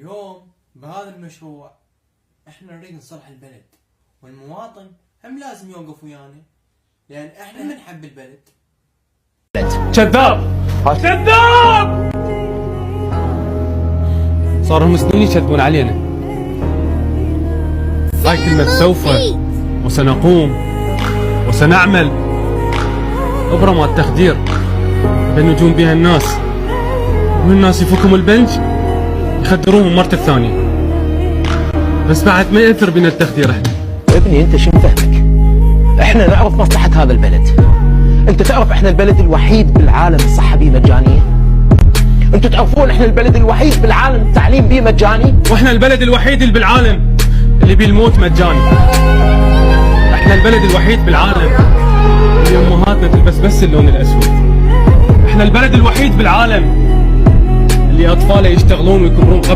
اليوم بهذا المشروع احنا نريد نصلح البلد، والمواطن هم لازم يوقف ويانا لان احنا بنحب البلد. كذاب كذاب، صاروا المسؤولين يكذبون علينا. هاي كلمة سوف وسنقوم وسنعمل إبرة مال التخدير بنجوم بها الناس، والناس يفكهم البنج يخدروهم مرة الثانية، بس بعد ما يأثر بنا التخدير. احنا يا ابني انت شو مفهمك؟ احنا نعرف مصلحة هذا البلد. انت تعرف احنا البلد الوحيد بالعالم الصحة بيه مجانية. انتوا تعرفون احنا البلد الوحيد بالعالم التعليم بيه مجاني. واحنا البلد الوحيد اللي بالعالم اللي بيه الموت مجاني. احنا البلد الوحيد بالعالم اللي امهاتنا تلبس بس اللون الاسود. احنا البلد الوحيد بالعالم اللي اطفاله يشتغلون ويكبرون